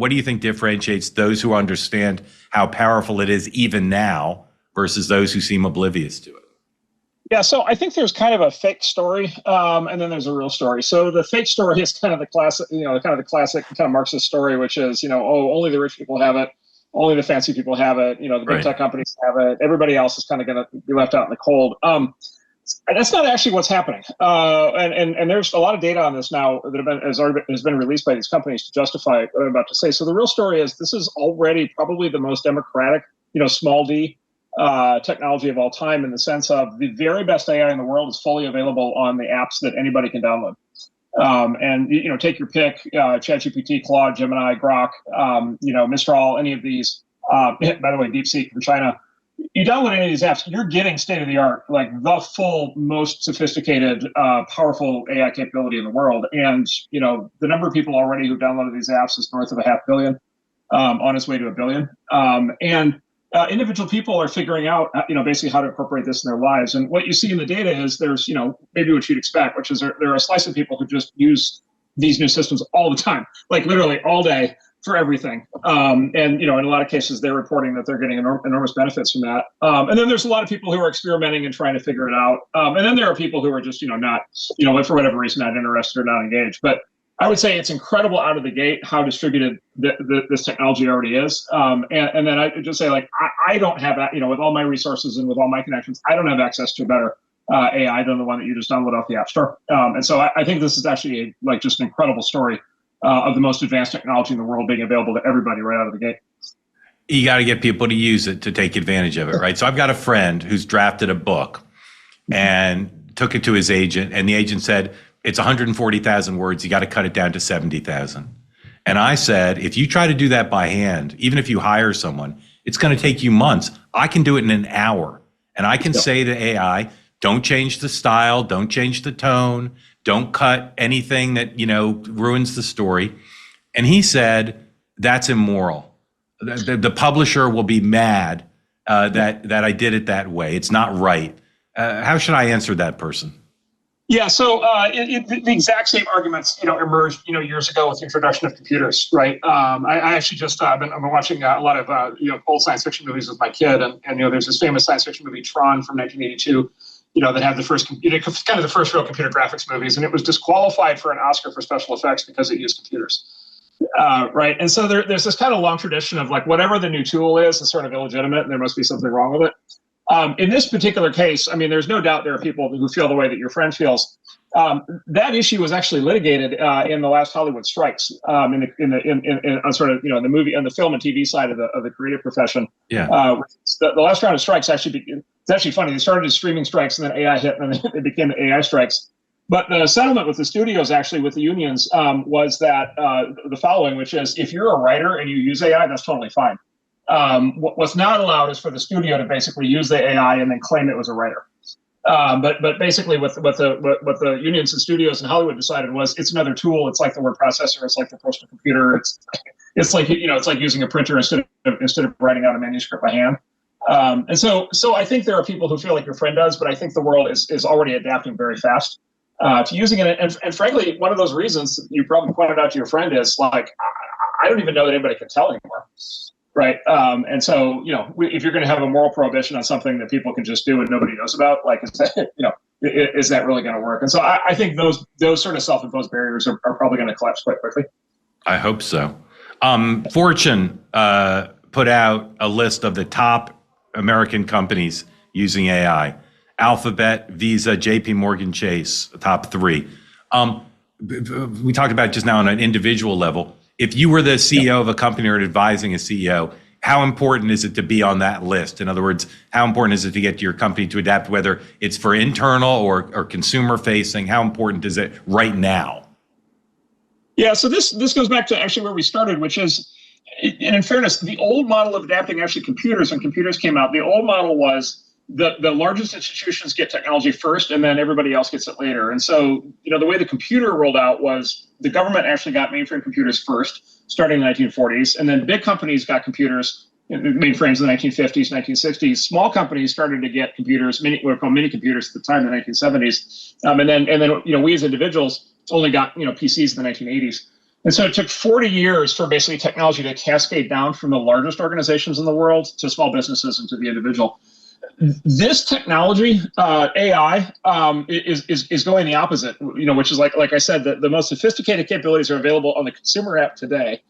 what do you think differentiates those who understand how powerful it is even now versus those who seem oblivious to it? Yeah, so I think there's kind of a fake story, and then there's a real story. So the fake story is kind of the classic, kind of the classic kind of Marxist story, which is, oh, only the rich people have it, only the fancy people have it, the big tech companies have it, everybody else is kind of going to be left out in the cold. That's not actually what's happening, and there's a lot of data on this now that has been released by these companies to justify what I'm about to say. So the real story is this is already probably the most democratic, small d. Technology of all time, in the sense of the very best AI in the world is fully available on the apps that anybody can download. And take your pick: ChatGPT, Claude, Gemini, Grok, Mistral, any of these. By the way, DeepSeek from China. You download any of these apps, you're getting state of the art, like the full, most sophisticated, powerful AI capability in the world. And the number of people already who downloaded these apps is north of 500 million, on its way to 1 billion. Individual people are figuring out, basically how to incorporate this in their lives. And what you see in the data is there's, maybe what you'd expect, which is there are a slice of people who just use these new systems all the time, like literally all day for everything. And, in a lot of cases, they're reporting that they're getting enormous benefits from that. And then there's a lot of people who are experimenting and trying to figure it out. And then there are people who are just, not, for whatever reason, not interested or not engaged. But I would say it's incredible out of the gate how distributed this technology already is. And then I just say, like, I don't have that, with all my resources and with all my connections, I don't have access to a better AI than the one that you just download off the App Store. And so I think this is actually just an incredible story of the most advanced technology in the world being available to everybody right out of the gate. You got to get people to use it to take advantage of it, right? So I've got a friend who's drafted a book and took it to his agent, and the agent said, it's 140,000 words. You got to cut it down to 70,000. And I said, if you try to do that by hand, even if you hire someone, it's going to take you months. I can do it in an hour. And I can say to AI, don't change the style, don't change the tone, don't cut anything that, ruins the story. And he said, that's immoral. The publisher will be mad that I did it that way. It's not right. How should I answer that person? Yeah, so the exact same arguments, emerged, years ago with the introduction of computers, right? I actually just I've been watching a lot of old science fiction movies with my kid, and there's this famous science fiction movie Tron from 1982, that had the first kind of the first real computer graphics movies, and it was disqualified for an Oscar for special effects because it used computers, right? And so there's this kind of long tradition of, like, whatever the new tool is sort of illegitimate, and there must be something wrong with it. In this particular case, I mean, there's no doubt there are people who feel the way that your friend feels. That issue was actually litigated in the last Hollywood strikes, on sort of in the movie and the film and TV side of the creative profession. Yeah. The last round of strikes it's actually funny. They started as streaming strikes, and then AI hit, and then it became AI strikes. But the settlement with the studios, actually with the unions, was that the following, which is, if you're a writer and you use AI, that's totally fine. What's not allowed is for the studio to basically use the AI and then claim it was a writer. But basically, what the unions and studios in Hollywood decided was, it's another tool. It's like the word processor. It's like the personal computer. It's like it's like using a printer instead of writing out a manuscript by hand. And so I think there are people who feel like your friend does, but I think the world is already adapting very fast to using it. And frankly, one of those reasons you probably pointed out to your friend is, like, I don't even know that anybody can tell anymore. Right. And so, if you're going to have a moral prohibition on something that people can just do and nobody knows about, like, is that really going to work? And so I think those sort of self-imposed barriers are probably going to collapse quite quickly. I hope so. Fortune put out a list of the top American companies using AI. Alphabet, Visa, JP Morgan Chase, top three. We talked about just now on an individual level. If you were the CEO of a company or advising a CEO, how important is it to be on that list? In other words, how important is it to get your company to adapt, whether it's for internal or consumer facing? How important is it right now? Yeah, so this goes back to actually where we started, which is, and in fairness, the old model of adapting actually computers, when computers came out, the old model was the largest institutions get technology first, and then everybody else gets it later. And so, the way the computer rolled out was the government actually got mainframe computers first, starting in the 1940s, and then big companies got computers, mainframes in the 1950s, 1960s. Small companies started to get computers, what were called mini computers at the time, in the 1970s, and then we as individuals only got PCs in the 1980s. And so it took 40 years for basically technology to cascade down from the largest organizations in the world to small businesses and to the individual. This technology, AI, is going the opposite. Which is like I said, the most sophisticated capabilities are available on the consumer app today,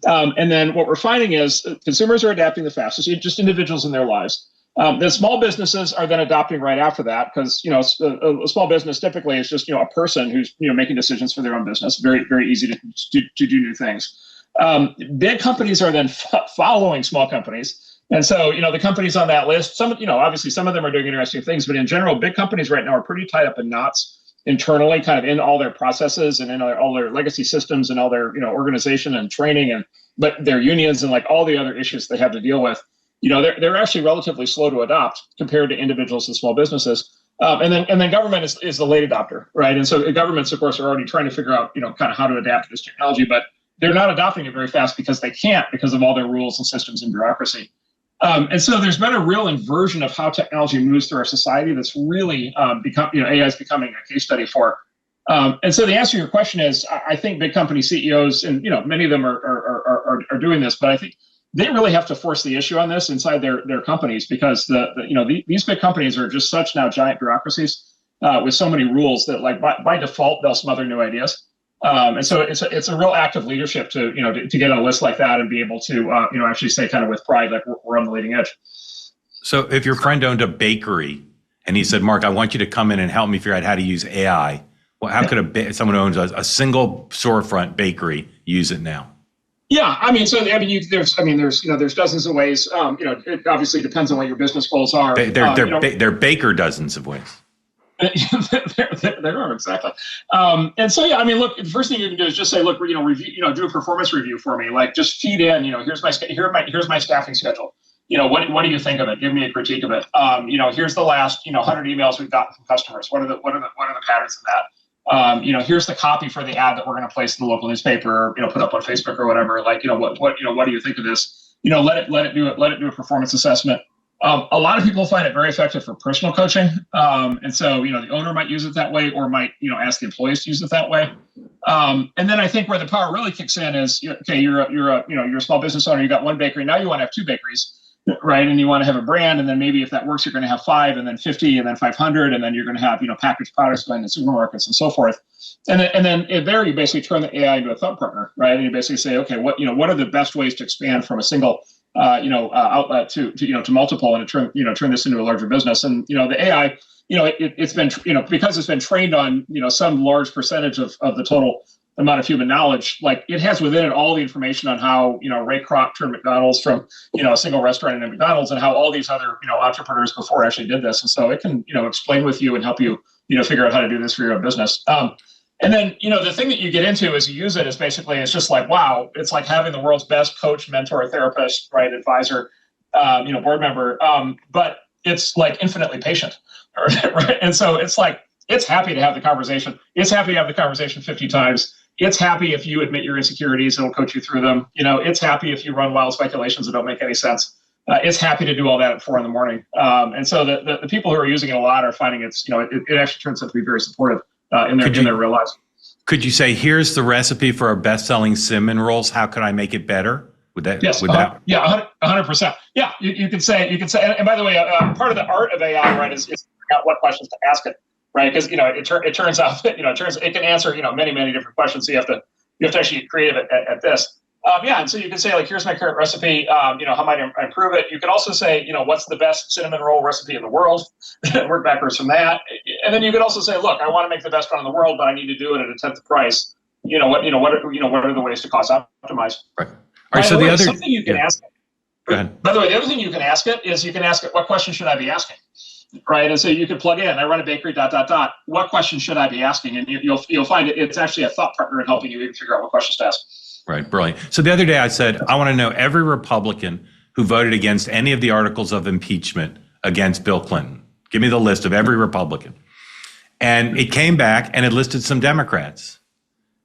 and then what we're finding is consumers are adapting the fastest, just individuals in their lives. The small businesses are then adopting right after that because a small business typically is just a person who's making decisions for their own business. Very very easy to do new things. Big companies are then following small companies. And so, the companies on that list, obviously some of them are doing interesting things, but in general, big companies right now are pretty tied up in knots internally, kind of in all their processes and in all their legacy systems and all their, organization and training but their unions and like all the other issues they have to deal with. They're actually relatively slow to adopt compared to individuals and small businesses. And then government is the late adopter, right? And so governments, of course, are already trying to figure out, kind of how to adapt to this technology, but they're not adopting it very fast because they can't because of all their rules and systems and bureaucracy. And so there's been a real inversion of how technology moves through our society that's really AI is becoming a case study for. And so the answer to your question is, I think big company CEOs, and many of them are doing this, but I think they really have to force the issue on this inside their companies because these big companies are just such now giant bureaucracies with so many rules that like by default they'll smother new ideas. And so it's a real act of leadership to get on a list like that and be able to actually say kind of with pride like we're on the leading edge. So if your friend owned a bakery and he said, Mark, I want you to come in and help me figure out how to use AI. Well, how could someone who owns a single storefront bakery use it now? Yeah, there's dozens of ways. It obviously depends on what your business goals are. They're baker dozens of ways. There are, exactly. And so, look, the first thing you can do is just say, look, review, do a performance review for me. Like, just feed in, here's my staffing schedule. What do you think of it? Give me a critique of it. Here's the last, 100 emails we've gotten from customers. What are the patterns in that? Here's the copy for the ad that we're going to place in the local newspaper, put up on Facebook or whatever. Like, what do you think of this? Let it do a performance assessment. A lot of people find it very effective for personal coaching, and so the owner might use it that way, or might ask the employees to use it that way. And then I think where the power really kicks in is okay, you're a small business owner, you got one bakery, now you want to have two bakeries, right? And you want to have a brand, and then maybe if that works, you're going to have 5, and then 50, and then 500, and then you're going to have packaged products going to supermarkets and so forth. And then there you basically turn the AI into a thought partner, right? And you basically say, okay, what are the best ways to expand from a single outlet to multiple, and to turn this into a larger business. And the AI, it's been because it's been trained on some large percentage of the total amount of human knowledge. Like, it has within it all the information on how Ray Kroc turned McDonald's from a single restaurant into McDonald's, and how all these other entrepreneurs before actually did this. And so it can explain with you and help you figure out how to do this for your own business. And then, the thing that you get into as you use it is basically, it's just like, wow, it's like having the world's best coach, mentor, therapist, right, advisor, board member. But it's like infinitely patient, right? And so it's like, it's happy to have the conversation. It's happy to have the conversation 50 times. It's happy if you admit your insecurities, it'll coach you through them. It's happy if you run wild speculations that don't make any sense. It's happy to do all that at 4 a.m. And so the people who are using it a lot are finding it actually turns out to be very supportive. In their real lives. Could you say, here's the recipe for our best-selling cinnamon rolls? How could I make it better? Would that? Yes. Yeah. 100%. Yeah. You could say. And by the way, part of the art of AI, right, is figuring out what questions to ask it, right? Because it turns out that it can answer many different questions. So you have to actually get creative at this. And so you can say, like, here's my current recipe. How might I improve it? You could also say, what's the best cinnamon roll recipe in the world? Work backwards from that. And then you could also say, look, I want to make the best one in the world, but I need to do it at a tenth the price. What are the ways to cost optimize? Right. All right. So the other something you can ask. Go ahead. By the way, the other thing you can ask it is you can ask it, what question should I be asking? Right. And so you could plug in, I run a bakery, ... What question should I be asking? And you'll find it's actually a thought partner in helping you even figure out what questions to ask. Right, brilliant. So the other day I said, I want to know every Republican who voted against any of the articles of impeachment against Bill Clinton. Give me the list of every Republican. And it came back and it listed some Democrats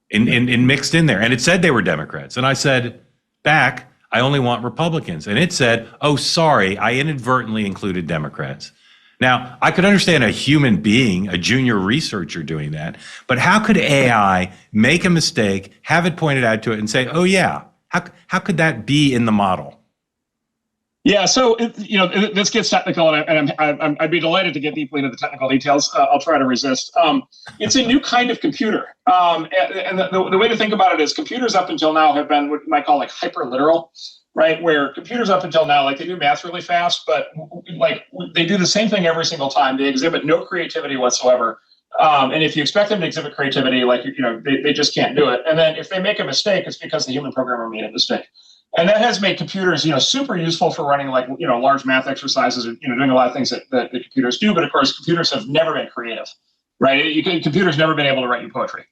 in mixed in there. And it said they were Democrats. And I said back, I only want Republicans. And it said, oh, sorry, I inadvertently included Democrats. Now, I could understand a human being, a junior researcher doing that, but how could AI make a mistake, have it pointed out to it, and say, "Oh yeah"? How could that be in the model? Yeah, so this gets technical, and I'd be delighted to get deeply into the technical details. I'll try to resist. It's a new kind of computer, and the way to think about it is computers up until now have been what you might call like hyperliteral, right? Where computers up until now, like they do math really fast, but like they do the same thing every single time. They exhibit no creativity whatsoever. And if you expect them to exhibit creativity, like they just can't do it. And then if they make a mistake, it's because the human programmer made a mistake. And that has made computers, super useful for running like, large math exercises and, doing a lot of things that the computers do. But of course, computers have never been creative, right? Computers never been able to write you poetry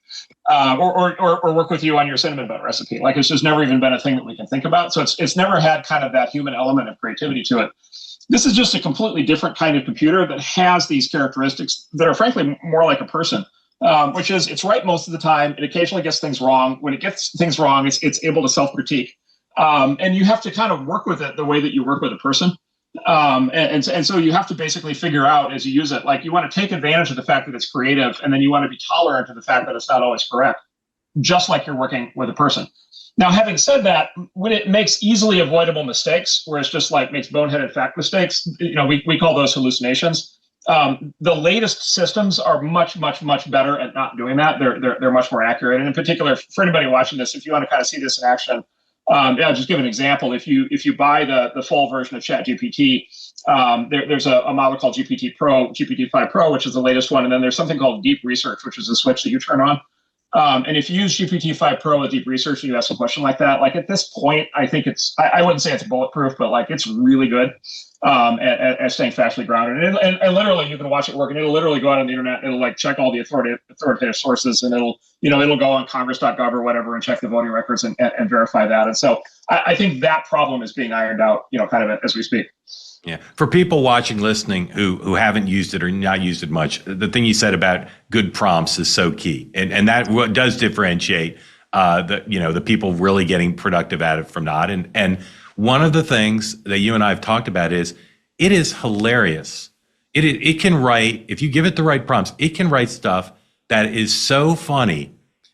or work with you on your cinnamon bun recipe. Like it's just never even been a thing that we can think about. So it's never had kind of that human element of creativity to it. This is just a completely different kind of computer that has these characteristics that are frankly more like a person. Which is it's right most of the time. It occasionally gets things wrong. When it gets things wrong, it's able to self-critique. And you have to kind of work with it the way that you work with a person. And so you have to basically figure out as you use it, like you want to take advantage of the fact that it's creative, and then you want to be tolerant of the fact that it's not always correct, just like you're working with a person. Now, having said that, when it makes easily avoidable mistakes, where it's just like makes boneheaded fact mistakes, we call those hallucinations. The latest systems are much, much, much better at not doing that. They're much more accurate. And in particular, for anybody watching this, if you want to kind of see this in action, I'll just give an example. If you buy the full version of ChatGPT, there's a model called GPT-5 Pro, which is the latest one, and then there's something called Deep Research, which is a switch that you turn on. And if you use GPT-5 Pro with Deep Research and you ask a question like that, like at this point, I think I wouldn't say it's bulletproof, but like it's really good at staying factually grounded. And literally, you can watch it work, and it'll literally go out on the internet. It'll like check all the authoritative sources, and it'll go on Congress.gov or whatever and check the voting records and verify that. And so I think that problem is being ironed out, kind of as we speak. Yeah. For people watching, listening who haven't used it or not used it much, the thing you said about good prompts is so key. And that does differentiate the people really getting productive at it from not. And one of the things that you and I have talked about is it is hilarious. It can write, if you give it the right prompts, it can write stuff that is so funny.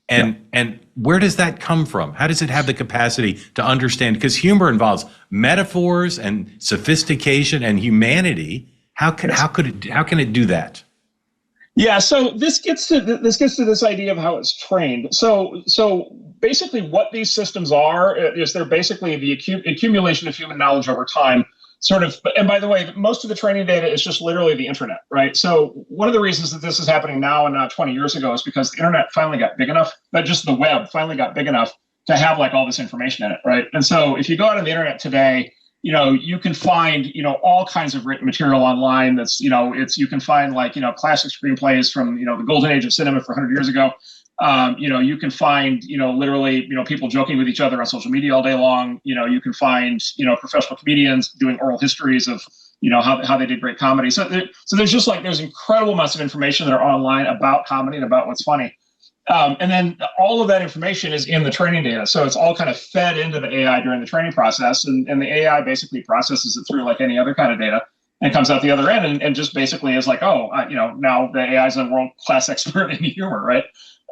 And where does that come from? How does it have the capacity to understand? Because humor involves metaphors and sophistication and humanity. How can it do that? Yeah, so this gets to this idea of how it's trained. So basically, what these systems are is they're basically the accumulation of human knowledge over time. Sort of, and by the way, most of the training data is just literally the internet, right? So one of the reasons that this is happening now and not 20 years ago is because the internet finally got big enough, but just the web finally got big enough to have like all this information in it, right? And so if you go out on the internet today, you can find, all kinds of written material online that's, you can find like, classic screenplays from, the golden age of cinema for 100 years ago. You can find, literally, people joking with each other on social media all day long. You can find, professional comedians doing oral histories of, how they did great comedy. So there's just like, there's incredible amounts of information that are online about comedy and about what's funny. And then all of that information is in the training data. So it's all kind of fed into the AI during the training process. And the AI basically processes it through like any other kind of data and comes out the other end and just basically is like, now the AI is a world-class expert in humor, right?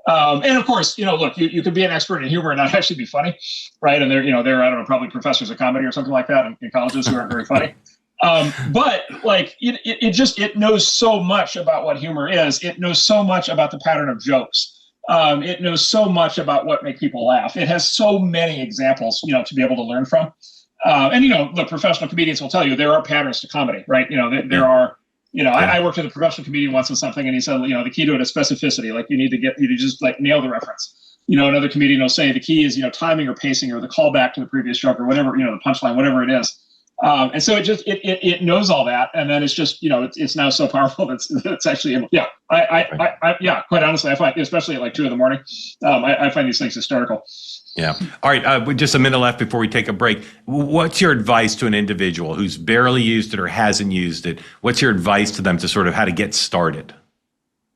And of course, look, you could be an expert in humor and not actually be funny, right? And they're I don't know, probably professors of comedy or something like that in colleges who aren't very funny. But like it knows so much about what humor is. It knows so much about the pattern of jokes. It knows so much about what make people laugh. It has so many examples, to be able to learn from. And the professional comedians will tell you there are patterns to comedy, right? There are. I worked with a professional comedian once on something, and he said, the key to it is specificity. Like you just like nail the reference. Another comedian will say the key is, timing or pacing or the callback to the previous joke or whatever, the punchline, whatever it is. And so it knows all that, and then it's just it's now so powerful that it's actually able. Yeah, I quite honestly, I find, especially at like 2 a.m, I find these things hysterical. Yeah. All right. With just a minute left before we take a break, what's your advice to an individual who's barely used it or hasn't used it? What's your advice to them to sort of how to get started?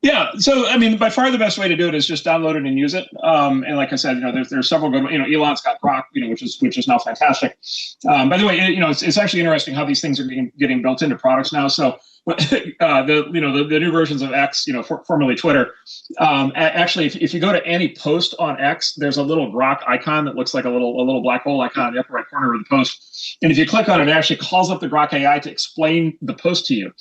Yeah. So, I mean, by far the best way to do it is just download it and use it. And like I said, there's several good, Elon's got Grok, which is now fantastic. By the way, it's actually interesting how these things are getting built into products now. So the new versions of X, formerly Twitter. Actually, if you go to any post on X, there's a little grok icon that looks like a little black hole icon in the upper right corner of the post. And if you click on it, it actually calls up the grok AI to explain the post to you,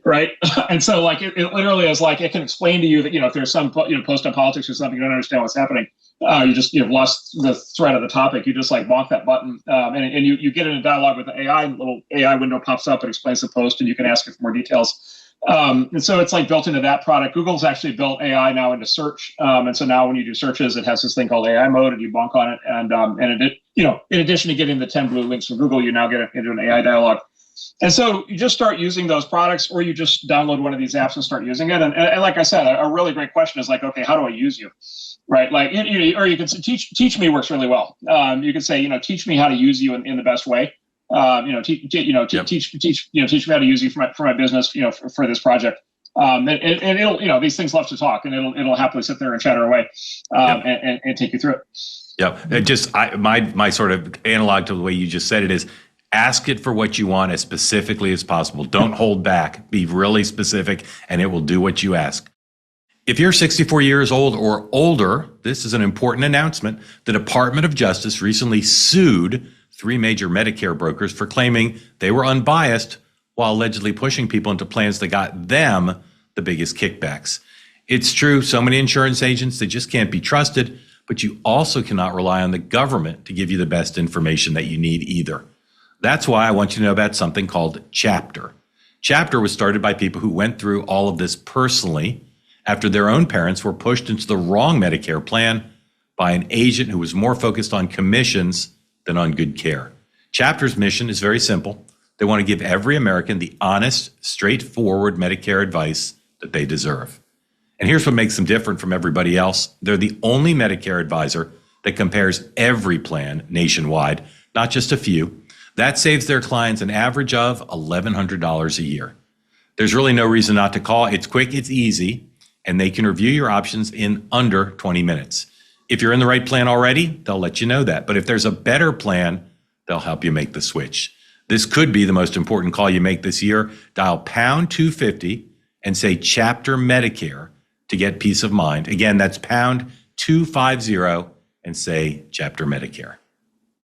right? And so like it literally is like it can explain to you that if there's some post on politics or something you don't understand what's happening. You've lost the thread of the topic. You just like bonk that button, and you get in a dialogue with the AI, and a little AI window pops up and explains the post, and you can ask it for more details. And so it's like built into that product. Google's actually built AI now into search, and so now when you do searches, it has this thing called AI mode, and you bonk on it, and it in addition to getting the 10 blue links from Google, you now get into an AI dialogue. And so you just start using those products, or you just download one of these apps and start using it. And like I said, a really great question is like, okay, how do I use you? Right, like, or you can say, teach me works really well. You can say, teach me how to use you in the best way. Teach me how to use you for my business, for this project. And it'll, these things love to talk, and it'll happily sit there and chatter away, and take you through it. Yep. My sort of analog to the way you just said it is, ask it for what you want as specifically as possible. Don't hold back. Be really specific, and it will do what you ask. If you're 64 years old or older, this is an important announcement. The Department of Justice recently sued 3 major Medicare brokers for claiming they were unbiased while allegedly pushing people into plans that got them the biggest kickbacks. It's true, so many insurance agents, they just can't be trusted, but you also cannot rely on the government to give you the best information that you need either. That's why I want you to know about something called Chapter. Chapter was started by people who went through all of this personally after their own parents were pushed into the wrong Medicare plan by an agent who was more focused on commissions than on good care. Chapter's mission is very simple. They want to give every American the honest, straightforward Medicare advice that they deserve. And here's what makes them different from everybody else. They're the only Medicare advisor that compares every plan nationwide, not just a few. That saves their clients an average of $1,100 a year. There's really no reason not to call. It's quick, it's easy, and they can review your options in under 20 minutes. If you're in the right plan already, they'll let you know that. But if there's a better plan, they'll help you make the switch. This could be the most important call you make this year. Dial pound 250 and say Chapter Medicare to get peace of mind. Again, that's pound 250 and say Chapter Medicare.